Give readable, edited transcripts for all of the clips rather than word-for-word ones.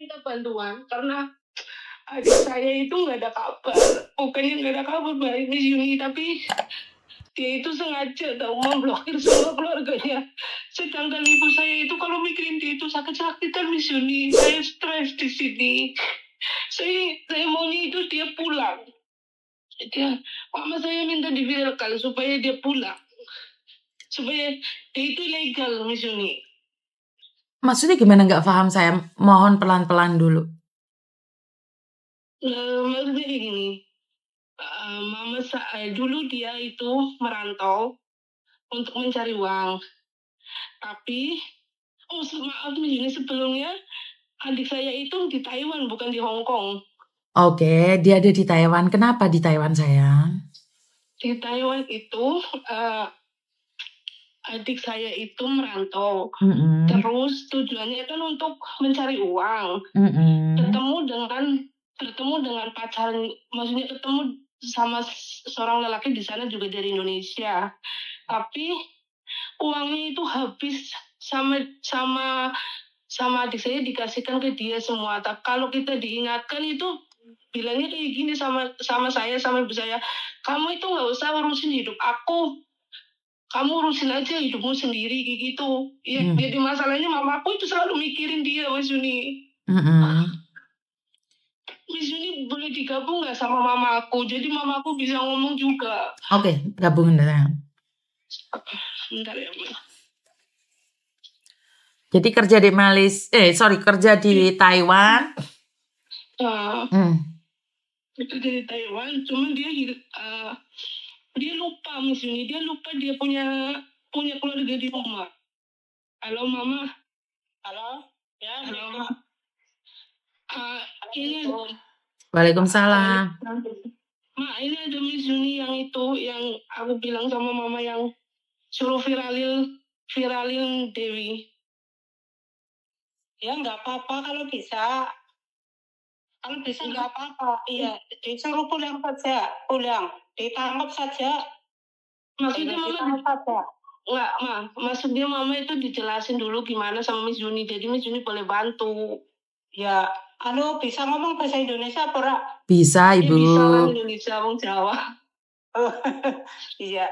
minta bantuan karena adik saya itu nggak ada kabar. Bukannya nggak ada kabar Mbak Miss Yuni, tapi dia itu sengaja tahu memblokir semua keluarganya. Sedangkan ibu saya itu kalau mikirin dia itu sakit-sakitan Miss Yuni. Saya stres di sini. Saya maunya itu dia pulang. Mama saya minta diviralkan supaya dia pulang. Supaya dia itu legal Miss Yuni. Maksudnya gimana, nggak paham saya. Mohon pelan-pelan dulu. Maksudnya gini, mama saya dulu dia itu merantau untuk mencari uang. Tapi, maaf Miss Yuni, sebelumnya adik saya itu di Taiwan bukan di Hong Kong. Oke, dia ada di Taiwan. Kenapa di Taiwan, sayang? Di Taiwan itu adik saya itu merantau. Terus tujuannya kan untuk mencari uang. Bertemu dengan pacar, maksudnya ketemu sama seorang lelaki di sana juga dari Indonesia. Tapi uangnya itu habis sama adik saya dikasihkan ke dia semua. Tapi kalau kita diingatkan itu bilangnya kayak gini sama saya, sama ibu saya, kamu itu nggak usah urusin hidup aku, kamu urusin aja hidupmu sendiri kayak gitu. Ya, jadi masalahnya mamaku itu selalu mikirin dia, Mas Yuni. Miss Yuni boleh digabung nggak sama mamaku? Jadi mamaku bisa ngomong juga. Oke, gabungin deh. Bentar ya, Mbak. Jadi kerja di kerja di Taiwan. Kerja di Taiwan, cuman dia lupa Miss Yuni, dia lupa dia punya keluarga di rumah. Halo Mama. Halo. Ya. Halo Mama. Ini. Waalaikumsalam. Ma, ini ada Miss Yuni yang aku bilang sama Mama yang suruh viralin Dewi. Ya nggak apa-apa kalau bisa. Kalau bisa nggak apa-apa. Iya, disuruh pulang saja, ditangkap saja. Maksudnya Mama nggak, maksudnya Mama itu dijelasin dulu gimana sama Miss Yuni. Jadi Miss Yuni boleh bantu. Ya, bisa ngomong bahasa Indonesia apa? Bisa, Ibu. Ya, bisa orang Indonesia, orang Jawa. Iya.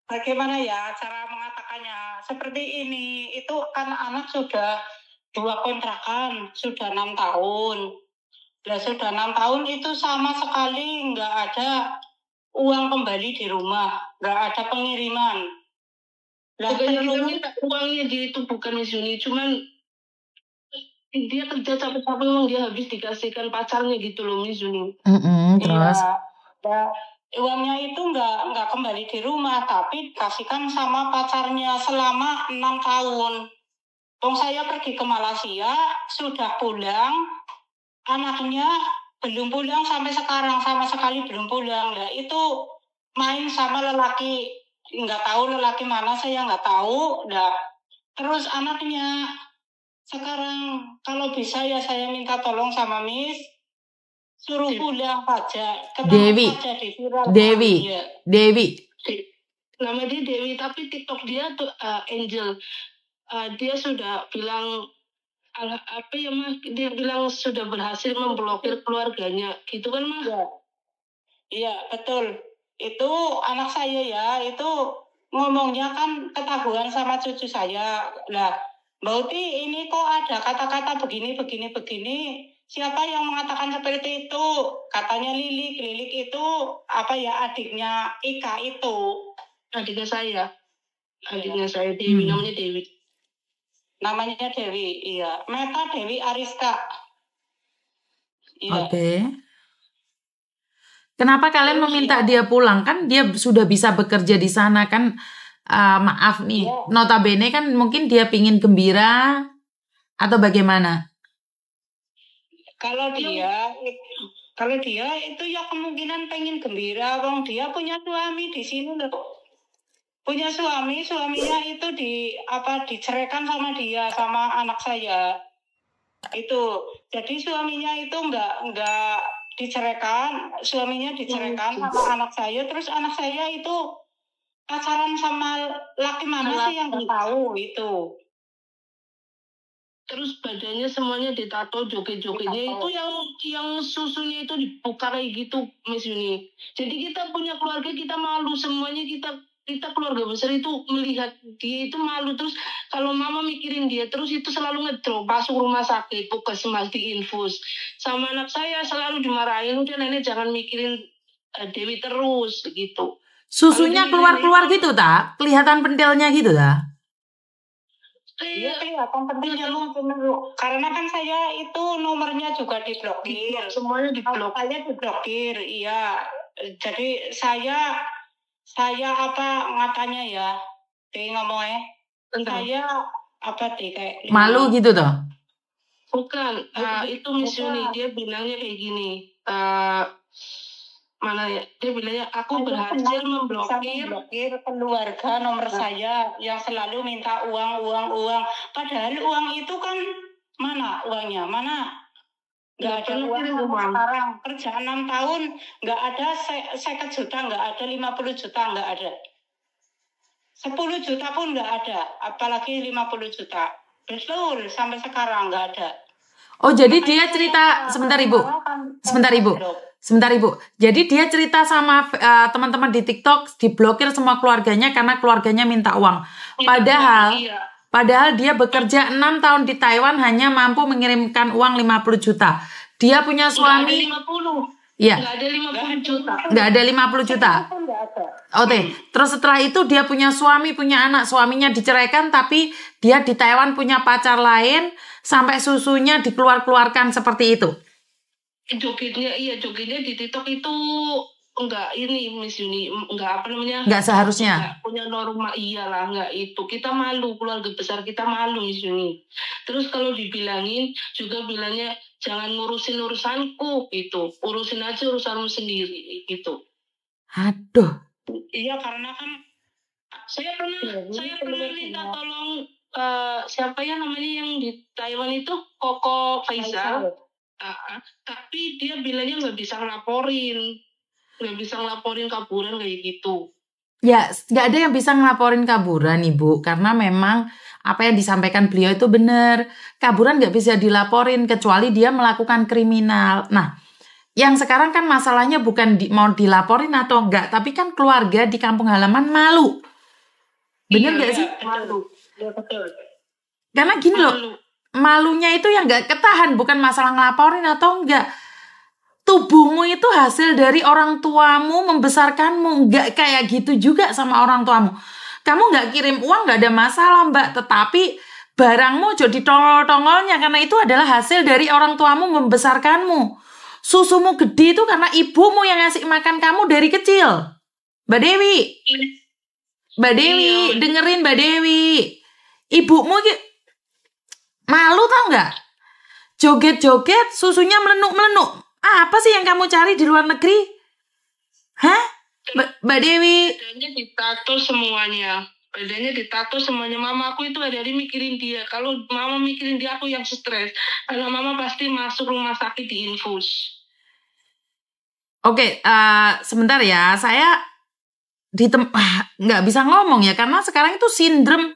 Bagaimana ya cara mengatakannya? Seperti ini, itu anak-anak sudah 2 kontrakan, sudah 6 tahun. Nah, sudah 6 tahun itu sama sekali nggak ada uang kembali di rumah, nggak ada pengiriman. Nah, minta uangnya dia itu bukan Miss Yuni, cuman dia kerja capek-capek memang dia habis dikasihkan pacarnya gitu loh Miss Yuni. Terus? Iya. Uangnya itu nggak kembali di rumah, tapi dikasihkan sama pacarnya selama 6 tahun. Saya pergi ke Malaysia, sudah pulang, anaknya belum pulang sampai sekarang, sama sekali belum pulang. Nah, itu main sama lelaki, nggak tahu lelaki mana, saya nggak tahu. Nah, terus anaknya sekarang kalau bisa ya saya minta tolong sama Miss, suruh pulang saja. Dewi. Nama dia Dewi, tapi TikTok dia tuh Angel. Dia sudah bilang dia bilang sudah berhasil memblokir keluarganya, gitu kan Mah? Iya, betul. Itu anak saya ya, itu ngomongnya kan ketahuan sama cucu saya. Lah, Mbak Uti ini kok ada kata-kata begini. Siapa yang mengatakan seperti itu? Katanya Lilik itu adiknya Ika itu. Adiknya saya. Adiknya saya Dewi, namanya Dewi. Namanya Dewi, iya. Meta Dewi Ariska. Iya. Oke. Kenapa kalian meminta dia pulang? Kan dia sudah bisa bekerja di sana kan. Maaf nih, notabene kan mungkin dia pingin gembira atau bagaimana? Kalau dia itu ya kemungkinan pengen gembira, wong dia punya suami di sini loh. Punya suaminya itu diceraikan sama dia, sama anak saya. Itu. Jadi suaminya itu enggak diceraikan, suaminya diceraikan sama anak saya, terus anak saya itu pacaran sama laki mana sih yang nggak tahu itu. terus badannya semuanya ditato, joget-jogetnya itu yang susunya itu dibuka kayak gitu, Miss Yuni. Jadi kita punya keluarga, kita malu semuanya, kita keluarga besar itu melihat dia itu malu. Terus kalau mama mikirin dia terus itu selalu ngedrop, masuk rumah sakit, puskesmas, diinfus. Sama anak saya selalu dimarahin, udah nenek jangan mikirin Dewi terus gitu. Susunya keluar-keluar gitu tak? Kelihatan pentilnya gitu tak? Iya, kelihatan pentilnya karena kan saya itu nomornya juga diblokir. Semuanya diblokir. Saya diblokir, iya. Jadi saya apa ngatanya ya? Ngomongnya. Saya apa kayak malu gitu toh? Bukan, itu Miss Yuni, dia bilangnya kayak gini. Mana ya? Dia bilangnya aku berhasil memblokir keluarga nomor saya yang selalu minta uang. Padahal uang itu kan mana uangnya? Mana? Nggak ada uang sekarang. Kerja 6 tahun, nggak ada 50 juta, nggak ada 50 juta, nggak ada. 10 juta pun nggak ada, apalagi 50 juta. Betul, sampai sekarang nggak ada. Oh, jadi dia cerita, sebentar Ibu. Jadi dia cerita sama teman-teman di TikTok diblokir semua keluarganya karena keluarganya minta uang. Padahal dia bekerja 6 tahun di Taiwan hanya mampu mengirimkan uang 50 juta. Dia punya suami. Iya. Nggak ada 50 juta. Oke, terus setelah itu dia punya suami, punya anak. Suaminya diceraikan tapi dia di Taiwan punya pacar lain sampai susunya dikeluarkan seperti itu. Jogetnya di TikTok itu enggak ini Miss Yuni, enggak enggak seharusnya. Enggak punya norma, iyalah enggak itu. Kita malu, keluarga besar kita malu Miss Yuni. Terus kalau dibilangin juga bilangnya jangan ngurusin urusanku gitu. Urusin aja urusanmu sendiri gitu. Aduh. Iya, karena kan saya pernah minta tolong siapa ya namanya yang di Taiwan itu, Koko Faisal. Tapi dia bilangnya nggak bisa ngelaporin kaburan kayak gitu. Ya, nggak ada yang bisa ngelaporin kaburan, Ibu, karena memang apa yang disampaikan beliau itu benar. Kaburan nggak bisa dilaporin kecuali dia melakukan kriminal. Nah, yang sekarang kan masalahnya bukan mau dilaporin atau enggak, tapi kan keluarga di kampung halaman malu. Bener nggak sih? Malu. Ya, betul. Karena gini loh, malunya itu yang nggak ketahan, bukan masalah ngelaporin atau enggak. Tubuhmu itu hasil dari orang tuamu membesarkanmu. Nggak kayak gitu juga sama orang tuamu. Kamu nggak kirim uang nggak ada masalah, Mbak. Tetapi barangmu jadi tongol-tongolnya karena itu adalah hasil dari orang tuamu membesarkanmu. Susumu gede itu karena ibumu yang ngasih makan kamu dari kecil. Mbak Dewi. Dengerin Mbak Dewi. Ibumu malu tau nggak? Joget-joget, susunya melenuk-melenuk. Apa sih yang kamu cari di luar negeri? Hah? Mbak Dewi? Badannya ditato semuanya. Mama aku itu hari-hari mikirin dia. Kalau mama mikirin dia, aku yang stres. Karena mama pasti masuk rumah sakit diinfus. Oke, sebentar ya. Saya nggak bisa ngomong ya. Karena sekarang itu sindrom.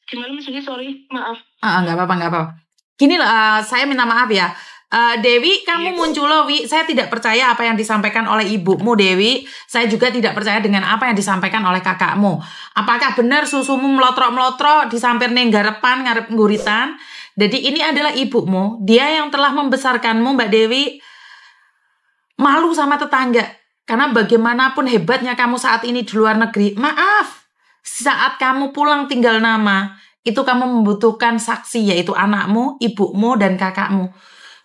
Gimana maksudnya? Sorry, maaf. Nggak apa-apa. Gini lah, saya minta maaf ya. Dewi, kamu muncul loh, Wi. Saya tidak percaya apa yang disampaikan oleh ibumu, Dewi. Saya juga tidak percaya dengan apa yang disampaikan oleh kakakmu. Apakah benar susumu melotrok-melotrok di samping garepan, ngarep guritan? Jadi ini adalah ibumu. Dia yang telah membesarkanmu, Mbak Dewi. Malu sama tetangga. Karena bagaimanapun hebatnya kamu saat ini di luar negeri. Maaf. Saat kamu pulang tinggal nama, itu kamu membutuhkan saksi, yaitu anakmu, ibumu, dan kakakmu.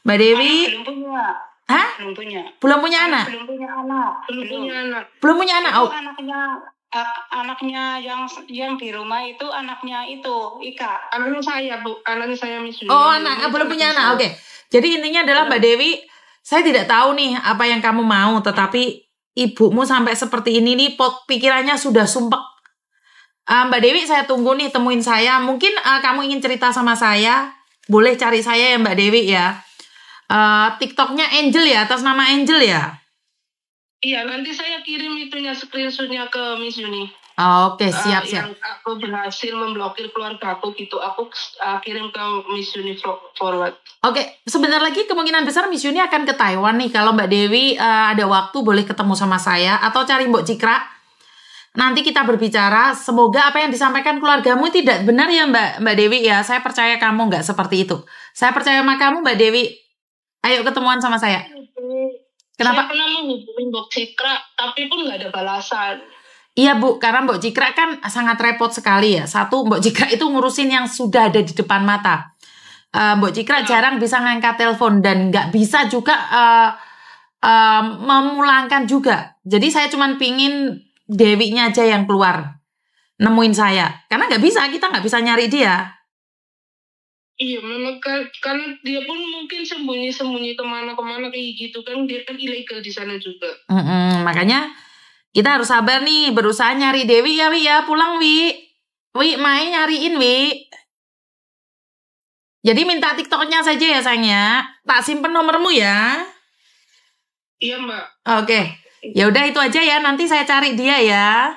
Mbak Dewi? Belum punya. Hah? Belum punya anak? Belum punya anak. Oh. Anaknya yang di rumah itu anaknya itu, Ika. Anaknya saya Miss Yuni. Oh, belum punya anak. Oke. Jadi intinya adalah Mbak Dewi, saya tidak tahu nih apa yang kamu mau, tetapi ibumu sampai seperti ini nih, pikirannya sudah sumpek. Mbak Dewi, saya tunggu nih, temuin saya. Mungkin kamu ingin cerita sama saya, boleh cari saya ya Mbak Dewi ya. TikToknya Angel ya, atas nama Angel ya? Iya, nanti saya kirim itunya, screenshotnya ke Miss Yuni. Oke, siap. Yang aku berhasil memblokir keluarga aku gitu. Aku kirim ke Miss Uni forward. Oke, sebentar lagi kemungkinan besar Miss Uni akan ke Taiwan nih. Kalau Mbak Dewi ada waktu boleh ketemu sama saya atau cari Mbok Cikra. Nanti kita berbicara. Semoga apa yang disampaikan keluargamu tidak benar ya Mbak Dewi ya. Saya percaya kamu nggak seperti itu. Saya percaya sama kamu Mbak Dewi. Ayo ketemuan sama saya. Kenapa? Saya pernah menghubungi Mbok Cikra, tapi pun nggak ada balasan. Iya Bu, karena Mbok Cikra kan sangat repot sekali ya. Satu, Mbok Cikra itu ngurusin yang sudah ada di depan mata. Mbok Cikra jarang bisa ngangkat telepon dan nggak bisa juga memulangkan juga. Jadi saya cuma pingin Dewinya aja yang keluar nemuin saya. Karena kita nggak bisa nyari dia. Iya, memang karena dia pun mungkin sembunyi-sembunyi kemana-kemana kayak gitu kan. Dia kan ilegal di sana juga. Makanya kita harus sabar nih, berusaha nyari Dewi ya Wi ya. Pulang Wi. Wi, main nyariin Wi. Jadi minta TikToknya saja ya sayangnya. Tak simpen nomormu ya. Iya Mbak. Oke. Ya udah itu aja ya. Nanti saya cari dia ya.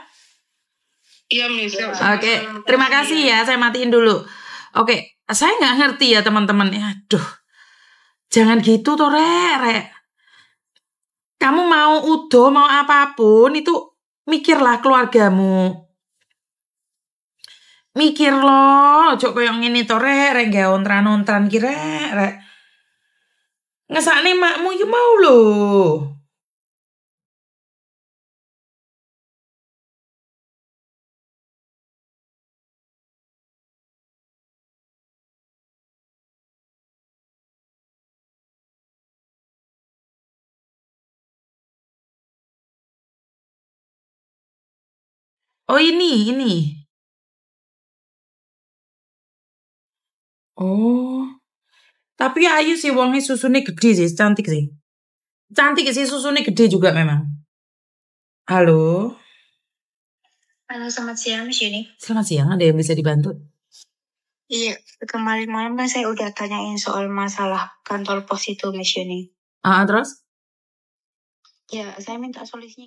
Iya Miss. Oke. Terima kasih ya. Saya matiin dulu. Oke. Saya nggak ngerti ya teman-teman. Aduh. Jangan gitu tuh Rek. Kamu mau udo, mau apapun, itu mikirlah keluargamu. Mikir loh, ojo koyo ngene to Rek gawe ontran-ontran ki Rek. Ngesakne makmu yo mau lho. Oh ini. Oh. Tapi ayu sih wongnya susune gede sih, cantik sih. Cantik sih susunya gede juga memang. Halo. Halo, selamat siang Miss Yuni. Selamat siang, ada yang bisa dibantu? Iya, kemarin malam kan saya udah tanyain soal masalah kantor pos itu Miss Yuni. Terus? Ya, saya minta solusinya.